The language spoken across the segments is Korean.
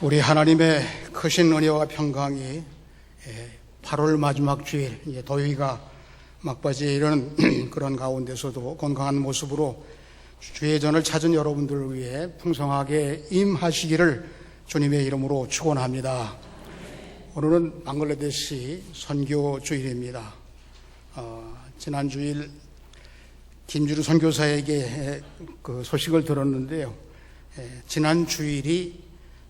우리 하나님의 크신 은혜와 평강이 8월 마지막 주일 더위가 막바지에 이르는 그런 가운데서도 건강한 모습으로 주의 전을 찾은 여러분들을 위해 풍성하게 임하시기를 주님의 이름으로 축원합니다. 오늘은 방글라데시 선교 주일입니다. 지난 주일 김주루 선교사에게 그 소식을 들었는데요. 지난 주일이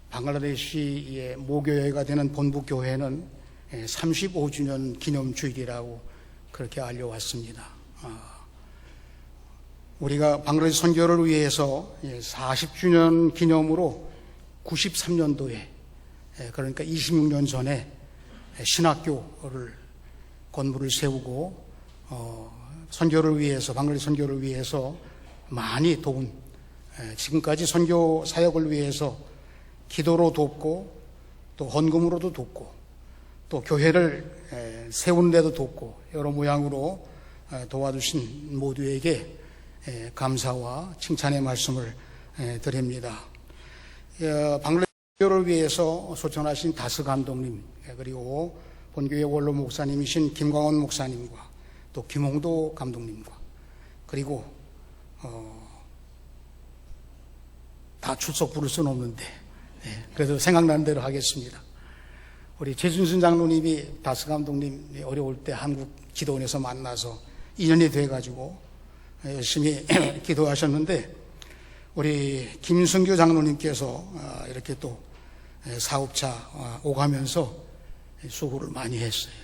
방글라데시의 모교회가 되는 본부교회는 35주년 기념 주일이라고 그렇게 알려왔습니다. 우리가 방글라데시 선교를 위해서 40주년 기념으로 93년도에 그러니까 26년 전에 신학교를 건물을 세우고 선교를 위해서 방글라데시 선교를 위해서 많이 도운 지금까지 선교 사역을 위해서 기도로 돕고 또 헌금으로도 돕고 또 교회를 세우는 데도 돕고 여러 모양으로 도와주신 모두에게 감사와 칭찬의 말씀을 드립니다. 방글라데시를 위해서 소천하신 다스 감독님 그리고 본교회 원로 목사님이신 김광원 목사님과 또 김홍도 감독님과 그리고 다 출석 부를 수는 없는데 그래도 생각나는 대로 하겠습니다. 우리 최준순 장로님이 다스 감독님 어려울 때 한국 기도원에서 만나서 인연이 돼가지고 열심히 기도하셨는데 우리 김순교 장로님께서 이렇게 또 사업차 오가면서 수고를 많이 했어요.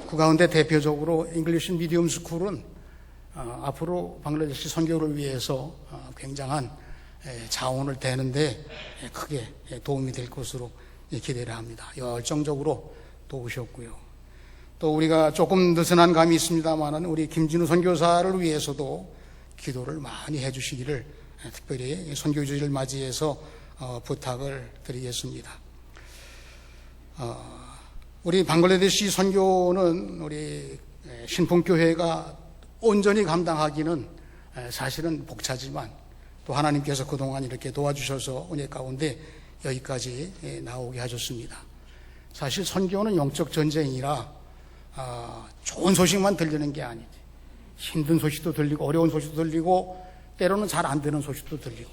그 가운데 대표적으로 잉글리시 미디엄 스쿨은 앞으로 방글라데시 선교를 위해서 굉장한 자원을 대는데 크게 도움이 될 것으로 기대를 합니다. 열정적으로 도우셨고요. 또 우리가 조금 느슨한 감이 있습니다만 우리 김진우 선교사를 위해서도 기도를 많이 해주시기를 특별히 선교주의를 맞이해서 부탁을 드리겠습니다. 우리 방글라데시 선교는 우리 신풍교회가 온전히 감당하기는 사실은 벅차지만 또 하나님께서 그동안 이렇게 도와주셔서 은혜 가운데 여기까지 나오게 하셨습니다. 사실 선교는 영적 전쟁이라 좋은 소식만 들리는 게 아니지. 힘든 소식도 들리고 어려운 소식도 들리고 때로는 잘 안 되는 소식도 들리고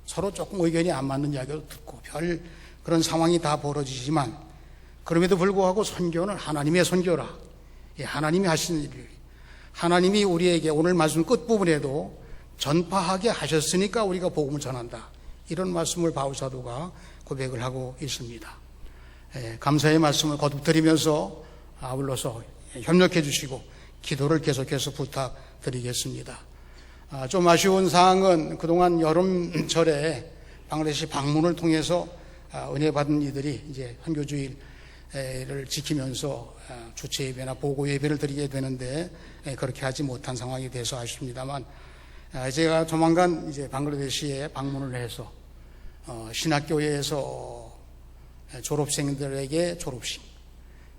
서로 조금 의견이 안 맞는 이야기도 듣고 별 그런 상황이 다 벌어지지만 그럼에도 불구하고 선교는 하나님의 선교라. 하나님이 하시는 일이에요. 하나님이 우리에게 오늘 말씀 끝부분에도 전파하게 하셨으니까 우리가 복음을 전한다. 이런 말씀을 바울사도가 고백을 하고 있습니다. 감사의 말씀을 거듭 드리면서 아울러서 협력해 주시고 기도를 계속해서 부탁드리겠습니다. 좀 아쉬운 사항은 그동안 여름철에 방글라데시 방문을 통해서 은혜 받은 이들이 이제 선교주일을 지키면서 주체 예배나 보고 예배를 드리게 되는데 그렇게 하지 못한 상황이 돼서 아쉽습니다만 제가 조만간 이제 방글라데시에 방문을 해서 신학교에서 졸업생들에게 졸업식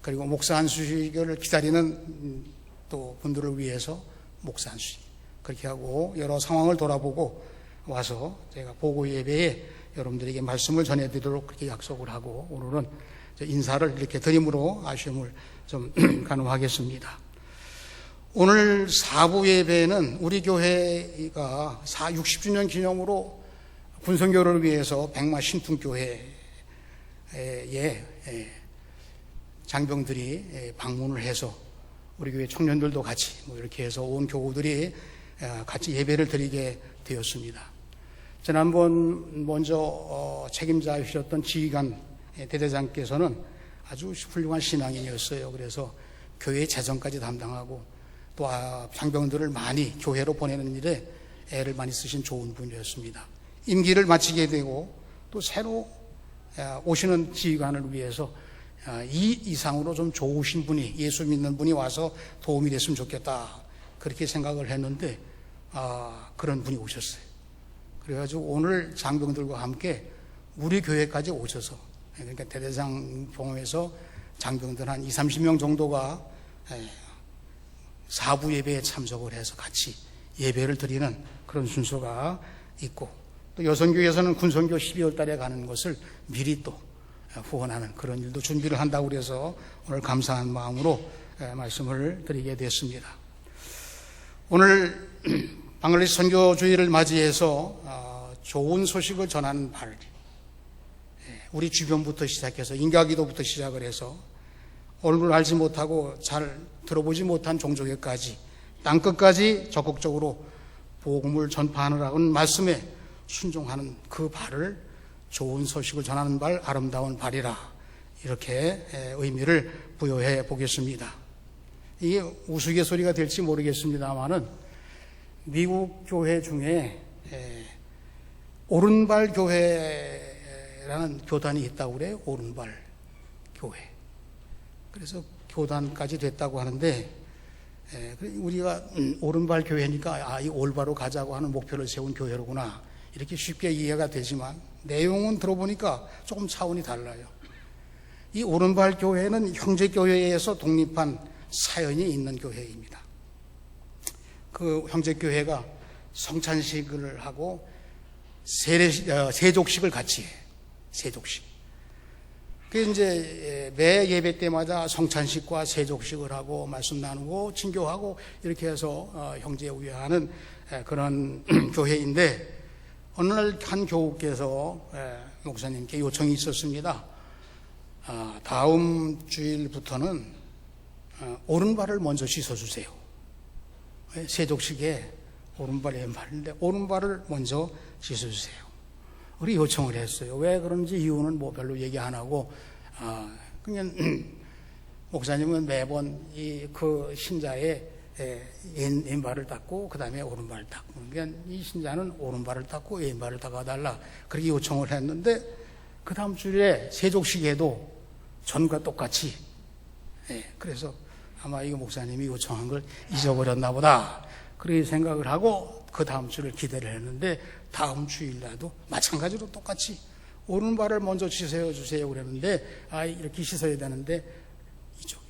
그리고 목사 안수식을 기다리는 또 분들을 위해서 목사 안수식 그렇게 하고 여러 상황을 돌아보고 와서 제가 보고 예배에 여러분들에게 말씀을 전해드리도록 그렇게 약속을 하고 오늘은 인사를 이렇게 드림으로 아쉬움을 좀 간호하겠습니다. 오늘 4부 예배는 우리 교회가 60주년 기념으로 군선교를 위해서 백마 신풍교회에 장병들이 방문을 해서 우리 교회 청년들도 같이 이렇게 해서 온 교우들이 같이 예배를 드리게 되었습니다. 지난번 먼저 책임자이셨던 지휘관 대대장께서는 아주 훌륭한 신앙인이었어요. 그래서 교회 재정까지 담당하고 또 장병들을 많이 교회로 보내는 일에 애를 많이 쓰신 좋은 분이었습니다. 임기를 마치게 되고 또 새로 오시는 지휘관을 위해서 이 이상으로 좀 좋으신 분이 예수 믿는 분이 와서 도움이 됐으면 좋겠다 그렇게 생각을 했는데 그런 분이 오셨어요. 그래가지고 오늘 장병들과 함께 우리 교회까지 오셔서 그러니까 대대장 포함해서 장병들 한 20-30명 정도가 4부 예배에 참석을 해서 같이 예배를 드리는 그런 순서가 있고 또 여선교에서는 군선교 12월 달에 가는 것을 미리 또 후원하는 그런 일도 준비를 한다고 그래서 오늘 감사한 마음으로 말씀을 드리게 됐습니다. 오늘 방글라데시 선교주의를 맞이해서 좋은 소식을 전하는 발, 우리 주변부터 시작해서 인가기도부터 시작을 해서 얼굴 알지 못하고 잘 들어보지 못한 종족에까지 땅끝까지 적극적으로 복음을 전파하느라는 말씀에 순종하는 그 발을 좋은 소식을 전하는 발, 아름다운 발이라 이렇게 의미를 부여해 보겠습니다. 이게 우스갯소리가 될지 모르겠습니다만은 미국 교회 중에 오른발 교회라는 교단이 있다고 그래요. 오른발 교회. 그래서 교단까지 됐다고 하는데 우리가 오른발 교회니까 이 올바로 가자고 하는 목표를 세운 교회로구나 이렇게 쉽게 이해가 되지만 내용은 들어보니까 조금 차원이 달라요. 이 오른발 교회는 형제교회에서 독립한 사연이 있는 교회입니다. 그 형제교회가 성찬식을 하고 세족식을 같이 해. 세족식. 그 이제 매 예배 때마다 성찬식과 세족식을 하고 말씀 나누고 친교하고 이렇게 해서 형제우애하는 그런 교회인데 어느 날 한 교우께서 목사님께 요청이 있었습니다. 다음 주일부터는 오른발을 먼저 씻어주세요. 세족식에 오른발 왼발인데 오른발을 먼저 씻어주세요. 우리 요청을 했어요. 왜 그런지 이유는 뭐 별로 얘기 안 하고 그냥 목사님은 매번 그 신자의 왼발을 닦고 그 다음에 오른발을 닦고 그러니까 이 신자는 오른발을 닦고 왼발을 닦아달라 그렇게 요청을 했는데 그 다음 주에 세족식에도 전과 똑같이 그래서 아마 이 목사님이 요청한 걸 잊어버렸나 보다 그렇게 생각을 하고 그 다음 주를 기대를 했는데 다음 주일날도 마찬가지로 똑같이 오른발을 먼저 씻어주세요 그랬는데 이렇게 씻어야 되는데 이쪽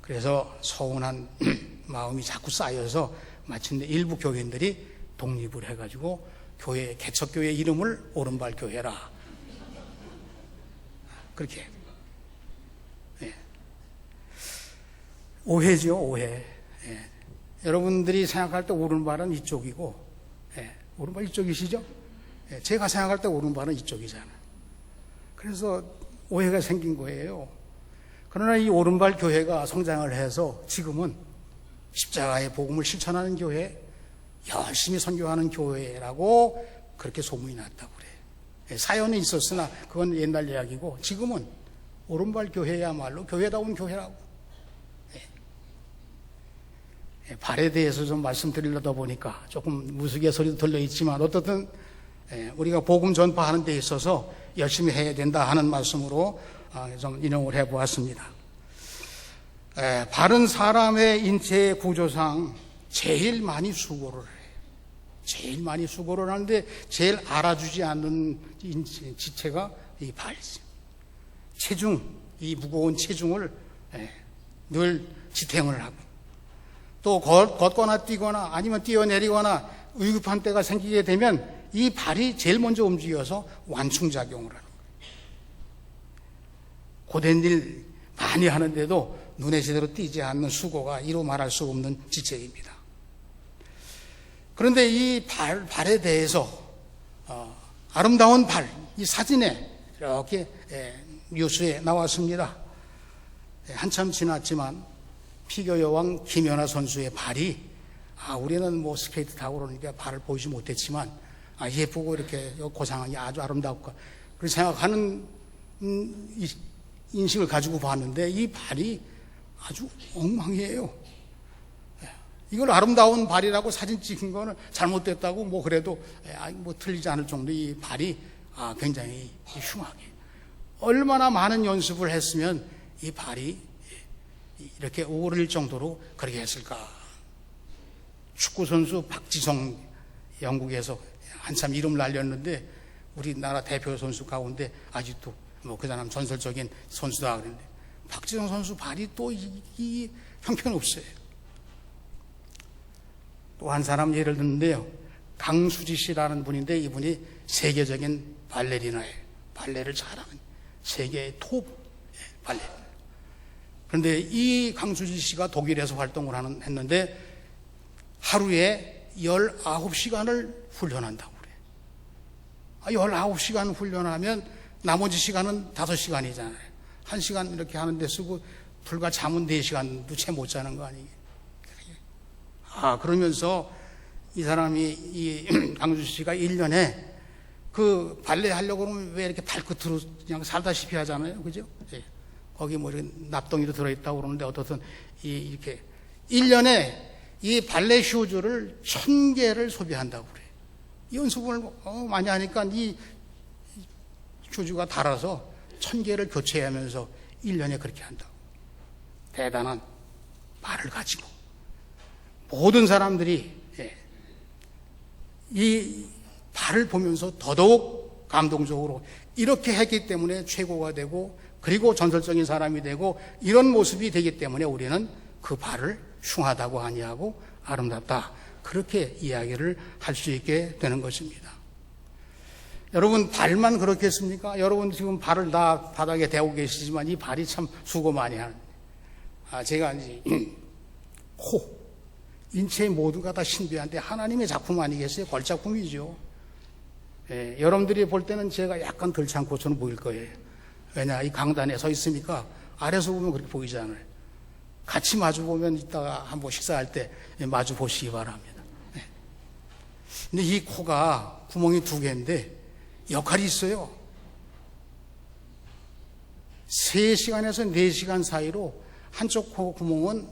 그래서 서운한 마음이 자꾸 쌓여서 마침내 일부 교인들이 독립을 해가지고 교회 개척교회 이름을 오른발 교회라 그렇게 오해죠 오해. 여러분들이 생각할 때 오른발은 이쪽이고 오른발 이쪽이시죠? 제가 생각할 때 오른발은 이쪽이잖아요. 그래서 오해가 생긴 거예요. 그러나 이 오른발 교회가 성장을 해서 지금은 십자가의 복음을 실천하는 교회, 열심히 선교하는 교회라고 그렇게 소문이 났다고 그래요. 사연은 있었으나 그건 옛날 이야기고 지금은 오른발 교회야말로 교회다운 교회라고. 발에 대해서 좀 말씀드리려다 보니까 조금 무스갯소리도 들려있지만 어떻든 우리가 복음 전파하는 데 있어서 열심히 해야 된다 하는 말씀으로 좀 인용을 해보았습니다. 바른 사람의 인체 구조상 제일 많이 수고를 해요. 제일 많이 수고를 하는데 제일 알아주지 않는 지체가 이 발이죠. 체중, 이 무거운 체중을 늘 지탱을 하고 또 걷거나 뛰거나 아니면 뛰어내리거나 위급한 때가 생기게 되면 이 발이 제일 먼저 움직여서 완충작용을 하는 거예요. 고된 일 많이 하는데도 눈에 제대로 띄지 않는 수고가 이루 말할 수 없는 지체입니다. 그런데 이 발에 대해서 아름다운 발, 이 사진에 이렇게 뉴스에 나왔습니다. 한참 지났지만 피겨 여왕 김연아 선수의 발이 우리는 뭐 스케이트 타고 그러니까 발을 보이지 못했지만 예쁘고 이렇게 고상하니 아주 아름답고 그렇게 생각하는 인식을 가지고 봤는데 이 발이 아주 엉망이에요. 이걸 아름다운 발이라고 사진 찍은 거는 잘못됐다고 뭐 그래도 뭐 틀리지 않을 정도 이 발이 굉장히 흉하게 얼마나 많은 연습을 했으면 이 발이 이렇게 오를 정도로 그렇게 했을까. 축구선수 박지성 영국에서 한참 이름 날렸는데 우리나라 대표 선수 가운데 아직도 뭐 그 사람 전설적인 선수다 그랬는데 박지성 선수 발이 또 이 형편없어요. 또 한 사람 예를 듣는데요. 강수지 씨라는 분인데 이분이 세계적인 발레리나예요. 발레를 잘하는 세계의 톱 발레리나. 그런데 이 강수지 씨가 독일에서 활동을 했는데 하루에 19시간을 훈련한다고 그래요. 19시간 훈련하면 나머지 시간은 5시간이잖아요. 1시간 이렇게 하는데 쓰고 불과 잠은 4시간도 채 못 자는 거 아니에요. 그러면서 이 사람이, 이 강수지 씨가 1년에 그 발레 하려고 그러면 왜 이렇게 발끝으로 그냥 살다시피 하잖아요. 그죠? 예. 거기 뭐 이렇게 납덩이도 들어있다고 그러는데 어떻든 이렇게 1년에 이 발레 슈즈를 1000개를 소비한다고 그래요. 연습을 많이 하니까 이 슈즈가 닳아서 1000개를 교체하면서 1년에 그렇게 한다고. 대단한 발을 가지고 모든 사람들이 이 발을 보면서 더더욱 감동적으로 이렇게 했기 때문에 최고가 되고 그리고 전설적인 사람이 되고 이런 모습이 되기 때문에 우리는 그 발을 흉하다고 아니하고 아름답다, 그렇게 이야기를 할 수 있게 되는 것입니다. 여러분, 발만 그렇겠습니까? 여러분 지금 발을 다 바닥에 대고 계시지만 이 발이 참 수고 많이 하는, 제가 이제 코, 인체 모두가 다 신비한데 하나님의 작품 아니겠어요? 걸작품이죠. 여러분들이 볼 때는 제가 약간 덜 참고처럼 보일 거예요. 왜냐, 이 강단에 서 있으니까 아래서 보면 그렇게 보이잖아요. 같이 마주 보면 이따가 한번 식사할 때 마주 보시기 바랍니다. 근데 이 코가 구멍이 2개인데 역할이 있어요. 3시간에서 4시간 사이로 한쪽 코 구멍은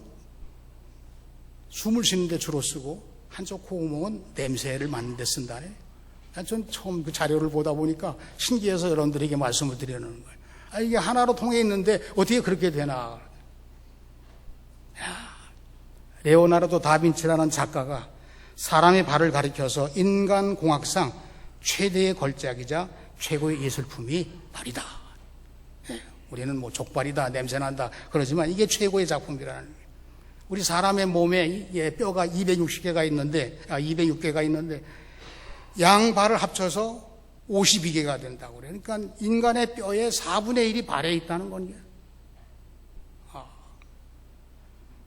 숨을 쉬는 데 주로 쓰고 한쪽 코 구멍은 냄새를 맡는 데 쓴다네. 전 처음 그 자료를 보다 보니까 신기해서 여러분들에게 말씀을 드리는 거예요. 이게 하나로 통해 있는데 어떻게 그렇게 되나. 레오나르도 다빈치라는 작가가 사람의 발을 가리켜서 인간공학상 최대의 걸작이자 최고의 예술품이 발이다. 우리는 뭐 족발이다, 냄새난다 그러지만 이게 최고의 작품이라는 거예요. 우리 사람의 몸에 뼈가 260개가 있는데 양발을 합쳐서 52개가 된다고 그래요. 그러니까 인간의 뼈의 4분의 1이 발에 있다는 겁니다.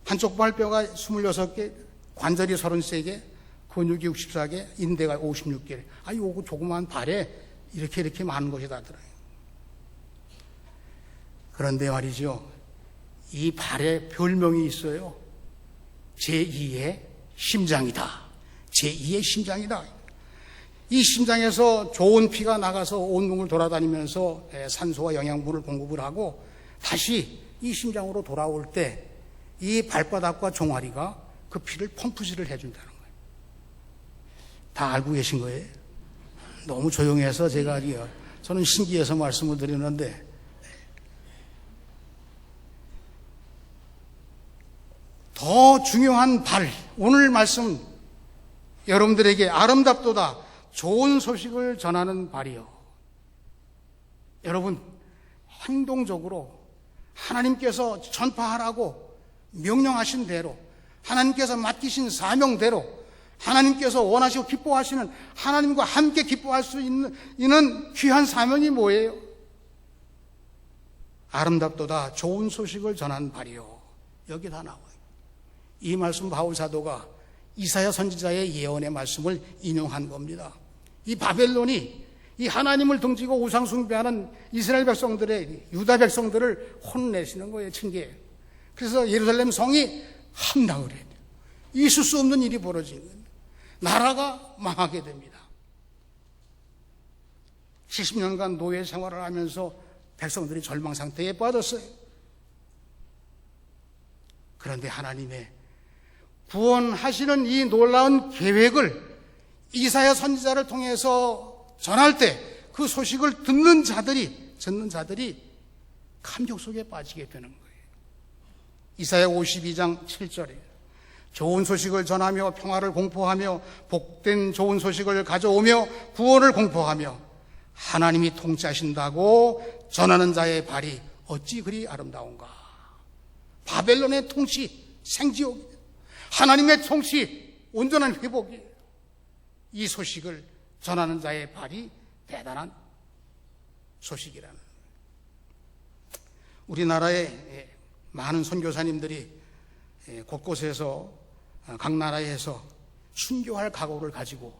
한쪽 발뼈가 26개, 관절이 33개, 근육이 64개, 인대가 56개. 요거 조그만 발에 이렇게 많은 것이 다더라고요. 그런데 말이죠, 이 발에 별명이 있어요. 제2의 심장이다. 제2의 심장이다. 이 심장에서 좋은 피가 나가서 온몸을 돌아다니면서 산소와 영양분을 공급을 하고 다시 이 심장으로 돌아올 때 이 발바닥과 종아리가 그 피를 펌프질을 해준다는 거예요. 다 알고 계신 거예요? 너무 조용해서 저는 신기해서 말씀을 드리는데, 더 중요한 발, 오늘 말씀 여러분들에게 아름답도다, 좋은 소식을 전하는 발이요. 여러분, 행동적으로 하나님께서 전파하라고 명령하신 대로, 하나님께서 맡기신 사명대로, 하나님께서 원하시고 기뻐하시는, 하나님과 함께 기뻐할 수 있는 귀한 사명이 뭐예요? 아름답도다, 좋은 소식을 전하는 발이요. 여기 다 나와요. 이 말씀 바울 사도가 이사야 선지자의 예언의 말씀을 인용한 겁니다. 이 바벨론이 이 하나님을 등지고 우상 숭배하는 이스라엘 백성들의, 유다 백성들을 혼내시는 거예요. 징계. 그래서 예루살렘 성이 함락을 해요. 있을 수 없는 일이 벌어지는 거예요. 나라가 망하게 됩니다. 70년간 노예 생활을 하면서 백성들이 절망 상태에 빠졌어요. 그런데 하나님의 구원하시는 이 놀라운 계획을 이사야 선지자를 통해서 전할 때 그 소식을 듣는 자들이 감격 속에 빠지게 되는 거예요. 이사야 52장 7절에 좋은 소식을 전하며 평화를 공포하며 복된 좋은 소식을 가져오며 구원을 공포하며 하나님이 통치하신다고 전하는 자의 발이 어찌 그리 아름다운가. 바벨론의 통치 생지옥, 하나님의 통치 온전한 회복이에요. 이 소식을 전하는 자의 발이 대단한 소식이라는. 우리나라의 많은 선교사님들이 곳곳에서 각 나라에서 순교할 각오를 가지고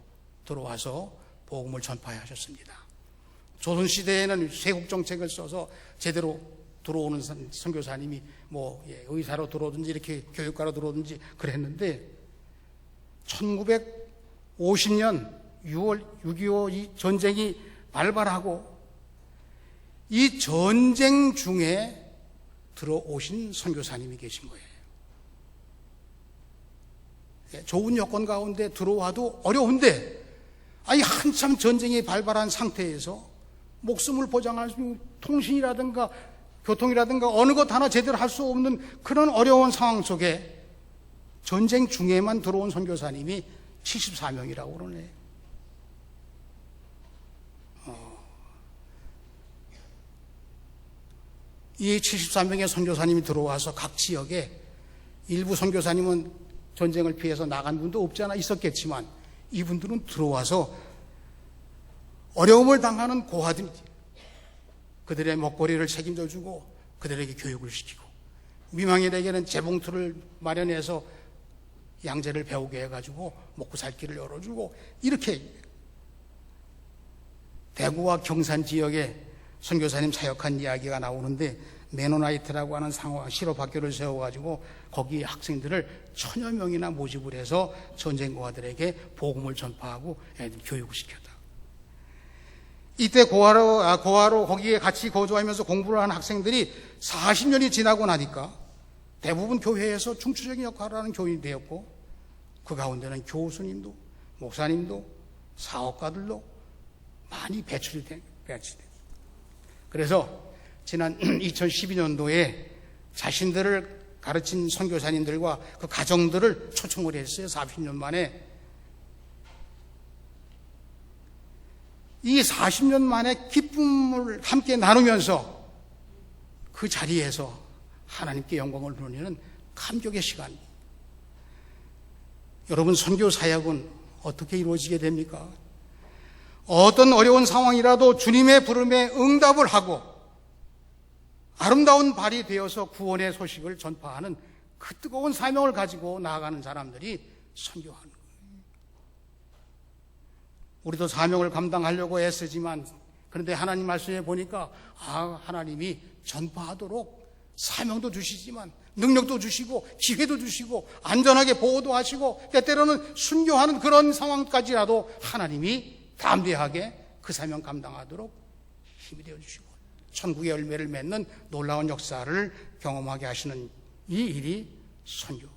들어와서 복음을 전파하셨습니다. 조선시대에는 세국 정책을 써서 제대로 들어오는 선교사님이 의사로 들어오든지 이렇게 교육가로 들어오든지 그랬는데 1950년 6월 6.25 이 전쟁이 발발하고 이 전쟁 중에 들어오신 선교사님이 계신 거예요. 좋은 여건 가운데 들어와도 어려운데 한참 전쟁이 발발한 상태에서 목숨을 보장할 수 있는 통신이라든가 교통이라든가 어느 것 하나 제대로 할 수 없는 그런 어려운 상황 속에 전쟁 중에만 들어온 선교사님이 74명이라고 그러네. 이 74명의 선교사님이 들어와서 각 지역에 일부 선교사님은 전쟁을 피해서 나간 분도 없지 않아 있었겠지만 이분들은 들어와서 어려움을 당하는 고아들, 그들의 먹거리를 책임져 주고 그들에게 교육을 시키고 미망인에게는 재봉틀을 마련해서 양재를 배우게 해가지고 먹고 살 길을 열어주고 이렇게 대구와 경산 지역에 선교사님 사역한 이야기가 나오는데 메노나이트라고 하는 실업학교를 세워가지고 거기 학생들을 1000여 명이나 모집을 해서 전쟁고아들에게 복음을 전파하고 애들 교육을 시켰다. 이때 고아로 거기에 같이 거주하면서 공부를 한 학생들이 40년이 지나고 나니까 대부분 교회에서 중추적인 역할을 하는 교인이 되었고 그 가운데는 교수님도 목사님도 사업가들도 많이 배출이 된. 그래서 지난 2012년도에 자신들을 가르친 선교사님들과 그 가정들을 초청을 했어요. 40년 만에. 이 40년 만에 기쁨을 함께 나누면서 그 자리에서 하나님께 영광을 돌리는 감격의 시간. 여러분, 선교 사역은 어떻게 이루어지게 됩니까? 어떤 어려운 상황이라도 주님의 부름에 응답을 하고 아름다운 발이 되어서 구원의 소식을 전파하는 그 뜨거운 사명을 가지고 나아가는 사람들이 선교하는 거예요. 우리도 사명을 감당하려고 애쓰지만 그런데 하나님 말씀에 보니까 하나님이 전파하도록 사명도 주시지만 능력도 주시고 기회도 주시고 안전하게 보호도 하시고 때때로는 순교하는 그런 상황까지라도 하나님이 담대하게 그 사명 감당하도록 힘이 되어주시고 천국의 열매를 맺는 놀라운 역사를 경험하게 하시는 이 일이 선교,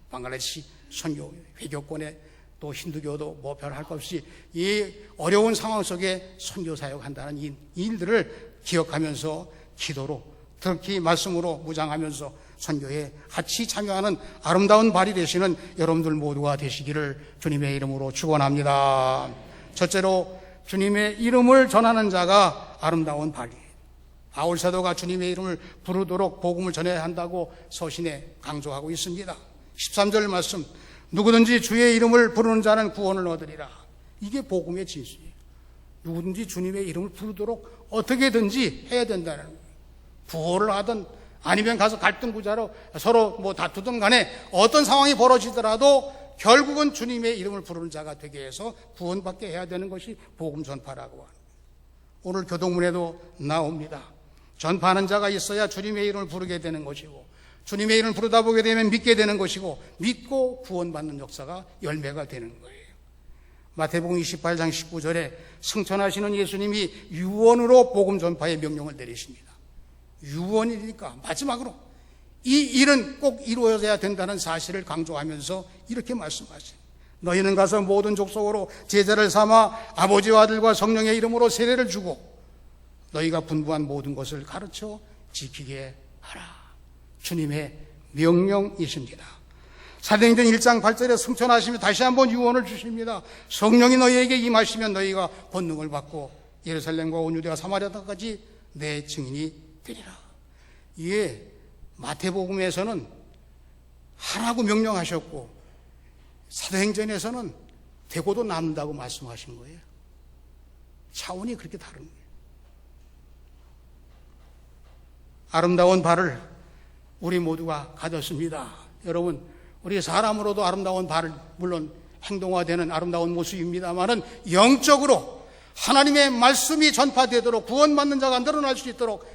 방글라데시 선교 회교권에 또 힌두교도 별할 것 없이 이 어려운 상황 속에 선교 사역한다는 이 일들을 기억하면서 기도로 특히 말씀으로 무장하면서 선교에 같이 참여하는 아름다운 발이 되시는 여러분들 모두가 되시기를 주님의 이름으로 축원합니다. 첫째로 주님의 이름을 전하는 자가 아름다운 발이에요. 바울 사도가 주님의 이름을 부르도록 복음을 전해야 한다고 서신에 강조하고 있습니다. 13절 말씀, 누구든지 주의 이름을 부르는 자는 구원을 얻으리라. 이게 복음의 진수예요. 누구든지 주님의 이름을 부르도록 어떻게든지 해야 된다는 거예요. 부호를 하든 아니면 가서 갈등 구자로 서로 다투든 간에 어떤 상황이 벌어지더라도 결국은 주님의 이름을 부르는 자가 되게 해서 구원받게 해야 되는 것이 복음 전파라고 하는 거예요. 오늘 교동문에도 나옵니다. 전파하는 자가 있어야 주님의 이름을 부르게 되는 것이고 주님의 이름을 부르다 보게 되면 믿게 되는 것이고 믿고 구원받는 역사가 열매가 되는 거예요. 마태복음 28장 19절에 승천하시는 예수님이 유언으로 복음 전파의 명령을 내리십니다. 유언이니까 마지막으로 이 일은 꼭 이루어져야 된다는 사실을 강조하면서 이렇게 말씀하세요. 너희는 가서 모든 족속으로 제자를 삼아 아버지와 아들과 성령의 이름으로 세례를 주고 너희가 분부한 모든 것을 가르쳐 지키게 하라. 주님의 명령이십니다. 사도행전 1장 8절에 승천하시며 다시 한번 유언을 주십니다. 성령이 너희에게 임하시면 너희가 권능을 받고 예루살렘과 온 유대와 사마리아까지 내 증인이 되리라. 이게 마태복음에서는 하라고 명령하셨고 사도행전에서는 되고도 남는다고 말씀하신 거예요. 차원이 그렇게 다른 거예요. 아름다운 발을 우리 모두가 가졌습니다. 여러분, 우리 사람으로도 아름다운 발을, 물론 행동화되는 아름다운 모습입니다만은 영적으로 하나님의 말씀이 전파되도록, 구원받는 자가 늘어날 수 있도록,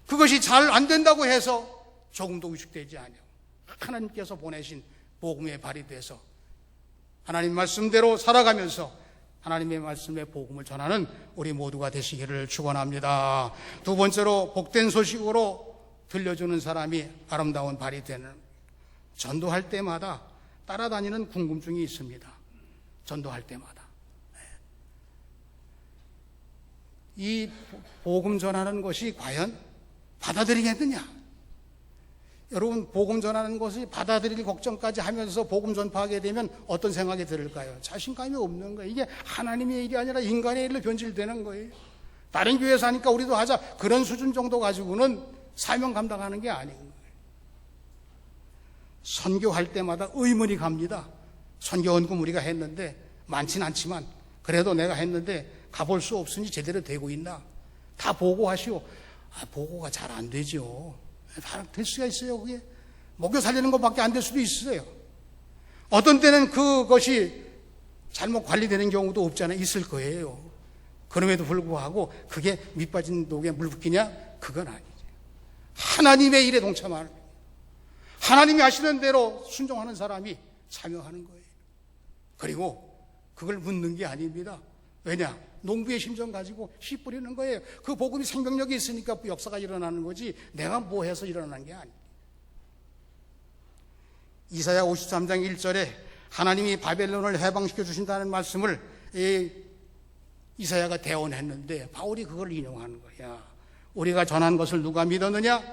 그것이 잘 안 된다고 해서 조금도 위축되지 않아요. 하나님께서 보내신 복음의 발이 돼서 하나님 말씀대로 살아가면서 하나님의 말씀의 복음을 전하는 우리 모두가 되시기를 축원합니다. 두 번째로, 복된 소식으로 들려주는 사람이 아름다운 발이 되는, 전도할 때마다 따라다니는 궁금증이 있습니다. 전도할 때마다 이 복음 전하는 것이 과연 받아들이겠느냐? 여러분, 복음 전하는 것이 받아들일 걱정까지 하면서 복음 전파하게 되면 어떤 생각이 들을까요? 자신감이 없는 거예요. 이게 하나님의 일이 아니라 인간의 일로 변질되는 거예요. 다른 교회에서 하니까 우리도 하자, 그런 수준 정도 가지고는 사명 감당하는 게 아닌 거예요. 선교할 때마다 의문이 갑니다. 선교 헌금 우리가 했는데, 많진 않지만 그래도 내가 했는데 가볼 수 없으니 제대로 되고 있나? 다 보고하시오. 보고가 잘 안 되죠. 다 될 수가 있어요. 그게 먹여 살리는 것밖에 안 될 수도 있어요. 어떤 때는 그것이 잘못 관리되는 경우도 없잖아요. 있을 거예요. 그럼에도 불구하고 그게 밑빠진 독에 물 붓기냐? 그건 아니죠. 하나님의 일에 동참하는, 하나님이 하시는 대로 순종하는 사람이 참여하는 거예요. 그리고 그걸 묻는 게 아닙니다. 왜냐? 농부의 심정 가지고 씨 뿌리는 거예요. 그 복음이 생명력이 있으니까 역사가 일어나는 거지, 내가 뭐 해서 일어나는 게 아니에요. 이사야 53장 1절에 하나님이 바벨론을 해방시켜 주신다는 말씀을 이사야가 대언했는데 바울이 그걸 인용하는 거야. 우리가 전한 것을 누가 믿었느냐?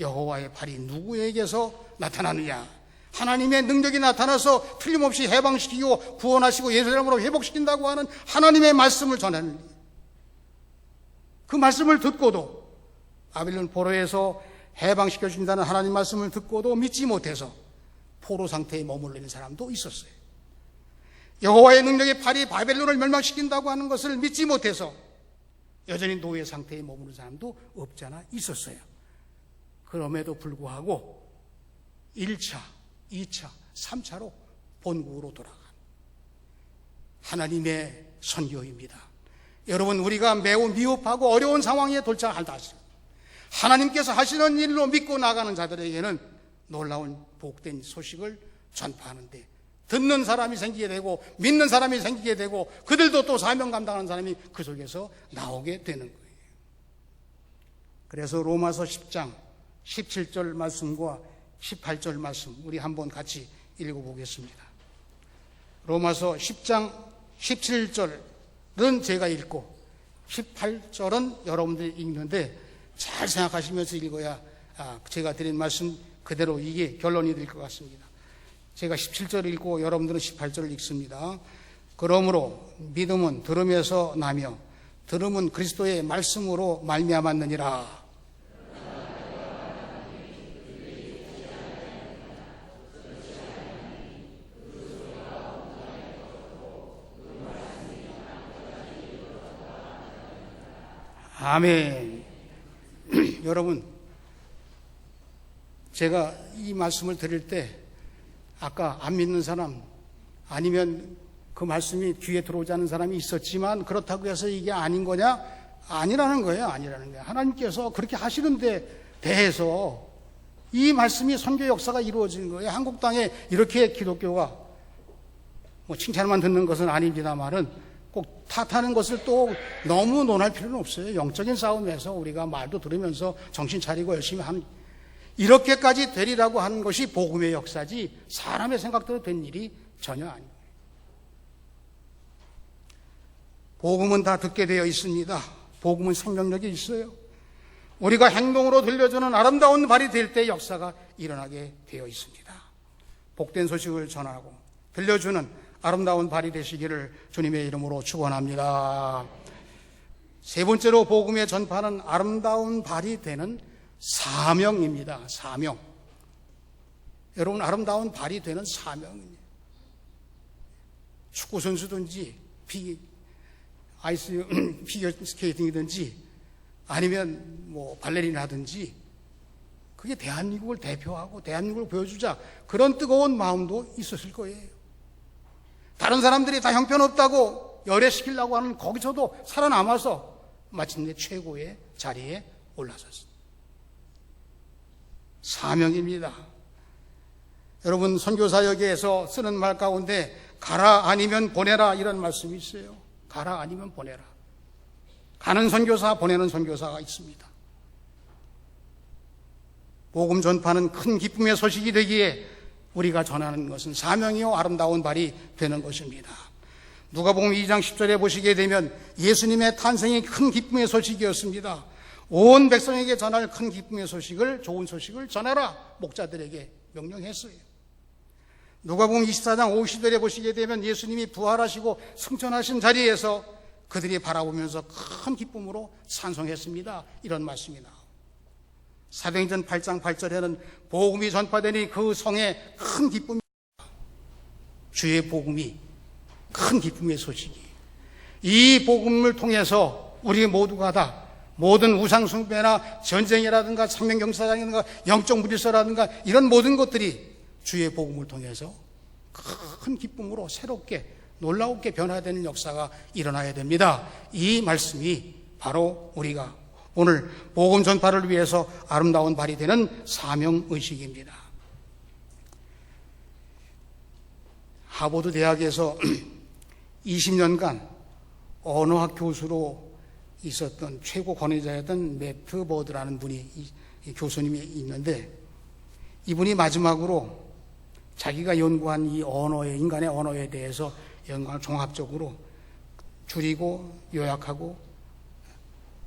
여호와의 발이 누구에게서 나타나느냐? 하나님의 능력이 나타나서 틀림없이 해방시키고 구원하시고 예루살렘으로 회복시킨다고 하는 하나님의 말씀을 전하는, 그 말씀을 듣고도, 바벨론 포로에서 해방시켜 준다는 하나님 말씀을 듣고도 믿지 못해서 포로 상태에 머물러 있는 사람도 있었어요. 여호와의 능력의 발이 바벨론을 멸망시킨다고 하는 것을 믿지 못해서 여전히 노예 상태에 머무는 사람도 없잖아 있었어요. 그럼에도 불구하고 1차, 2차, 3차로 본국으로 돌아간 하나님의 선교입니다. 여러분, 우리가 매우 미흡하고 어려운 상황에 도착하다 하나님께서 하시는 일로 믿고 나가는 자들에게는 놀라운 복된 소식을 전파하는데, 듣는 사람이 생기게 되고 믿는 사람이 생기게 되고 그들도 또 사명 감당하는 사람이 그 속에서 나오게 되는 거예요. 그래서 로마서 10장 17절 말씀과 18절 말씀 우리 한번 같이 읽어보겠습니다. 로마서 10장 17절은 제가 읽고 18절은 여러분들이 읽는데 잘 생각하시면서 읽어야 제가 드린 말씀 그대로 이게 결론이 될 것 같습니다. 제가 17절 읽고 여러분들은 18절을 읽습니다. 그러므로 믿음은 들음에서 나며 들음은 그리스도의 말씀으로 말미암았느니라. 아멘. 여러분, 제가 이 말씀을 드릴 때 아까 안 믿는 사람 아니면 그 말씀이 귀에 들어오지 않는 사람이 있었지만 그렇다고 해서 이게 아닌 거냐? 아니라는 거예요. 아니라는 거예요. 하나님께서 그렇게 하시는데 대해서 이 말씀이 선교 역사가 이루어진 거예요. 한국 땅에 이렇게 기독교가 뭐 칭찬만 듣는 것은 아닙니다만은 꼭 탓하는 것을 또 너무 논할 필요는 없어요. 영적인 싸움에서 우리가 말도 들으면서 정신 차리고 열심히 하는, 이렇게까지 되리라고 하는 것이 복음의 역사지 사람의 생각대로 된 일이 전혀 아니에요. 복음은 다 듣게 되어 있습니다. 복음은 생명력이 있어요. 우리가 행동으로 들려주는 아름다운 발이 될 때 역사가 일어나게 되어 있습니다. 복된 소식을 전하고 들려주는 아름다운 발이 되시기를 주님의 이름으로 축원합니다. 세 번째로 복음의 전파는 아름다운 발이 되는 사명입니다. 사명. 여러분, 아름다운 발이 되는 사명입니다. 축구 선수든지 아이스 피겨 스케이팅이든지 아니면 뭐 발레리나든지 그게 대한민국을 대표하고 대한민국을 보여주자 그런 뜨거운 마음도 있었을 거예요. 다른 사람들이 다 형편없다고 열애시키려고 하는 거기서도 살아남아서 마침내 최고의 자리에 올라섰습니다. 사명입니다. 여러분, 선교사역에서 쓰는 말 가운데 가라 아니면 보내라 이런 말씀이 있어요. 가라 아니면 보내라. 가는 선교사, 보내는 선교사가 있습니다. 복음 전파는 큰 기쁨의 소식이 되기에 우리가 전하는 것은 사명이요 아름다운 발이 되는 것입니다. 누가복음 2장 10절에 보시게 되면 예수님의 탄생이 큰 기쁨의 소식이었습니다. 온 백성에게 전할 큰 기쁨의 소식을, 좋은 소식을 전하라 목자들에게 명령했어요. 누가복음 24장 50절에 보시게 되면 예수님이 부활하시고 승천하신 자리에서 그들이 바라보면서 큰 기쁨으로 찬송했습니다. 이런 말씀이 나옵니다. 사도행전 8장 8절에는 복음이 전파되니 그 성에 큰 기쁨이, 주의 복음이 큰 기쁨의 소식이, 이 복음을 통해서 우리 모두가 다 모든 우상숭배나 전쟁이라든가 상명경사라든가 영적 무질서라든가 이런 모든 것들이 주의 복음을 통해서 큰 기쁨으로 새롭게 놀라웠게 변화되는 역사가 일어나야 됩니다. 이 말씀이 바로 우리가 오늘 복음 전파를 위해서 아름다운 발이 되는 사명의식입니다. 하버드 대학에서 20년간 언어학 교수로 있었던 최고 권위자였던 매트 버드라는 분이 교수님이 있는데, 이분이 마지막으로 자기가 연구한 이 언어의, 인간의 언어에 대해서 연구한 종합적으로 줄이고 요약하고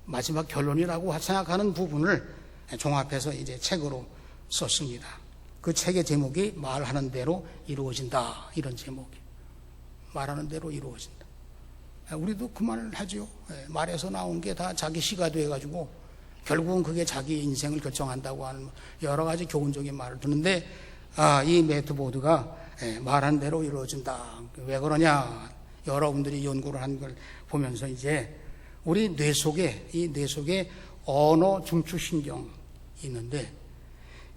마지막 결론이라고 생각하는 부분을 종합해서 이제 책으로 썼습니다. 그 책의 제목이 말하는 대로 이루어진다, 이런 제목이. 말하는 대로 이루어진다. 우리도 그 말을 하죠. 말에서 나온 게 다 자기 시가 돼가지고 결국은 그게 자기 인생을 결정한다고 하는 여러 가지 교훈적인 말을 듣는데, 이 매트 보드가 말한 대로 이루어진다. 왜 그러냐? 여러분들이 연구를 한 걸 보면서 이제 우리 뇌 속에, 이 뇌 속에 언어 중추신경이 있는데,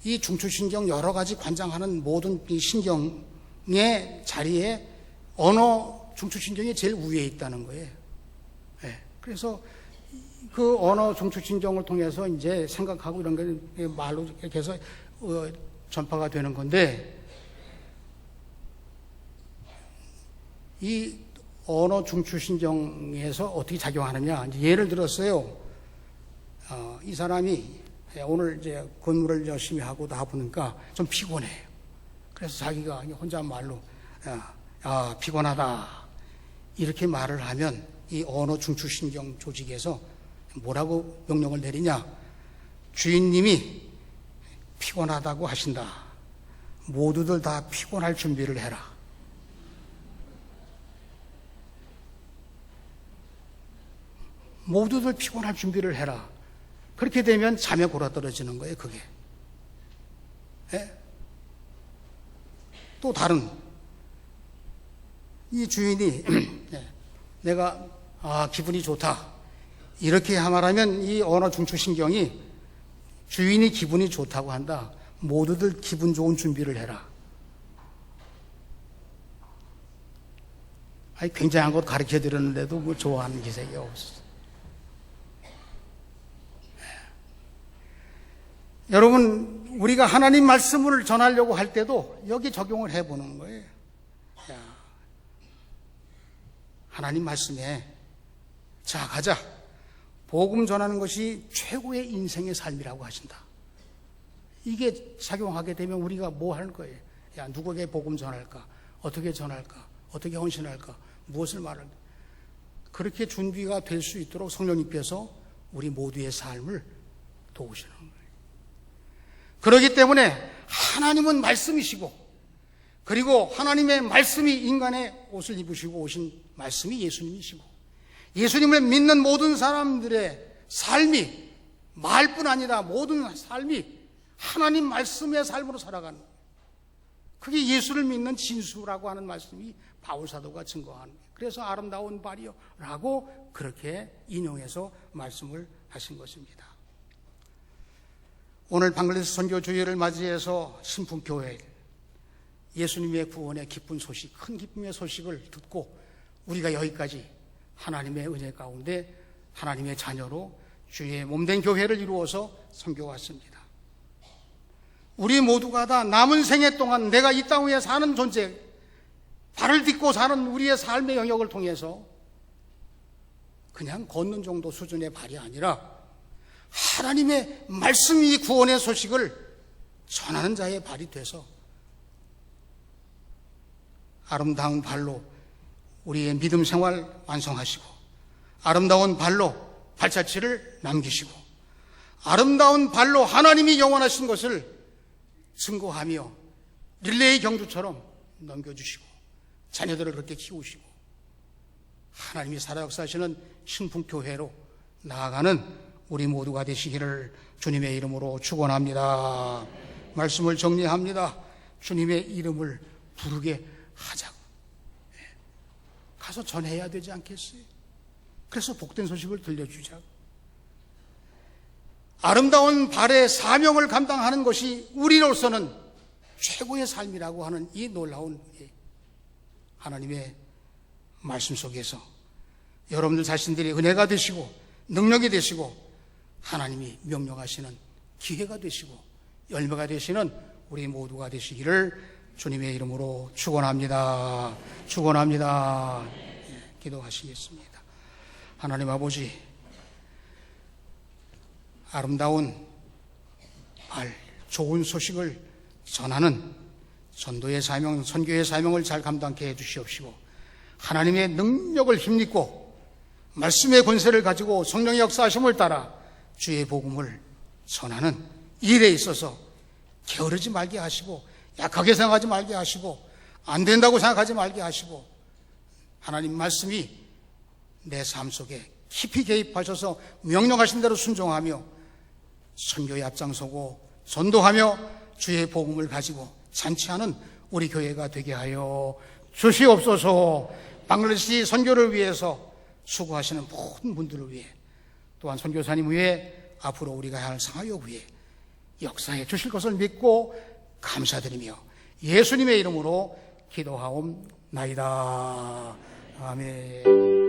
이 중추신경 여러 가지 관장하는 모든 이 신경의 자리에 언어 중추신경이 제일 위에 있다는 거예요. 그래서 그 언어 중추신경을 통해서 이제 생각하고 이런 게 말로 이렇게 해서 전파가 되는 건데, 이 언어 중추신경에서 어떻게 작용하느냐. 이제 예를 들었어요. 이 사람이 오늘 이제 근무를 열심히 하고 다 보니까 좀 피곤해요. 그래서 자기가 혼잣말로 피곤하다 이렇게 말을 하면 이 언어 중추신경 조직에서 뭐라고 명령을 내리냐. 주인님이 피곤하다고 하신다. 모두들 다 피곤할 준비를 해라. 모두들 피곤할 준비를 해라. 그렇게 되면 잠에 골아떨어지는 거예요, 그게. 또 다른, 이 주인이 내가 기분이 좋다 이렇게 말하면 이 언어 중추신경이 주인이 기분이 좋다고 한다. 모두들 기분 좋은 준비를 해라. 굉장한 것 가르쳐 드렸는데도 뭐 좋아하는 기색이 없어. 여러분, 우리가 하나님 말씀을 전하려고 할 때도 여기 적용을 해보는 거예요. 하나님 말씀에 자 가자. 복음 전하는 것이 최고의 인생의 삶이라고 하신다. 이게 작용하게 되면 우리가 뭐 할 거예요? 누구에게 복음 전할까? 어떻게 전할까? 어떻게 헌신할까? 무엇을 말할까? 그렇게 준비가 될 수 있도록 성령님께서 우리 모두의 삶을 도우시는 거예요. 그렇기 때문에 하나님은 말씀이시고, 그리고 하나님의 말씀이 인간의 옷을 입으시고 오신 말씀이 예수님이시고, 예수님을 믿는 모든 사람들의 삶이 말뿐 아니라 모든 삶이 하나님 말씀의 삶으로 살아가는 거예요. 그게 예수를 믿는 진수라고 하는 말씀이 바울사도가 증거하는 거예요. 그래서 아름다운 발이요 라고 그렇게 인용해서 말씀을 하신 것입니다. 오늘 방글라데시 선교주일을 맞이해서 신풍교회 예수님의 구원의 기쁜 소식, 큰 기쁨의 소식을 듣고 우리가 여기까지 하나님의 은혜 가운데 하나님의 자녀로 주의 몸된 교회를 이루어서 섬겨왔습니다. 우리 모두가 다 남은 생애 동안 내가 이 땅 위에 사는 존재, 발을 딛고 사는 우리의 삶의 영역을 통해서 그냥 걷는 정도 수준의 발이 아니라 하나님의 말씀이 구원의 소식을 전하는 자의 발이 돼서 아름다운 발로 우리의 믿음 생활 완성하시고, 아름다운 발로 발자취를 남기시고, 아름다운 발로 하나님이 영원하신 것을 증거하며 릴레이 경주처럼 넘겨주시고 자녀들을 그렇게 키우시고 하나님이 살아 역사하시는 신풍교회로 나아가는 우리 모두가 되시기를 주님의 이름으로 축원합니다. 말씀을 정리합니다. 주님의 이름을 부르게 하자고. 가서 전해야 되지 않겠어요? 그래서 복된 소식을 들려주자고. 아름다운 발의 사명을 감당하는 것이 우리로서는 최고의 삶이라고 하는 이 놀라운 하나님의 말씀 속에서 여러분들 자신들이 은혜가 되시고 능력이 되시고 하나님이 명령하시는 기회가 되시고 열매가 되시는 우리 모두가 되시기를 주님의 이름으로 축원합니다. 축원합니다. 기도하시겠습니다. 하나님 아버지, 아름다운 발, 좋은 소식을 전하는 전도의 사명, 선교의 사명을 잘 감당케 해 주시옵시고 하나님의 능력을 힘입고 말씀의 권세를 가지고 성령의 역사하심을 따라 주의 복음을 전하는 일에 있어서 게으르지 말게 하시고 약하게 생각하지 말게 하시고 안 된다고 생각하지 말게 하시고 하나님 말씀이 내 삶 속에 깊이 개입하셔서 명령하신 대로 순종하며 선교에 앞장서고 전도하며 주의 복음을 가지고 잔치하는 우리 교회가 되게 하여 주시옵소서. 방글라데시 선교를 위해서 수고하시는 모든 분들을 위해 또한 선교사님 위해 앞으로 우리가 할 상하역 위해 역사해 주실 것을 믿고 감사드리며 예수님의 이름으로 기도하옵나이다. 아멘.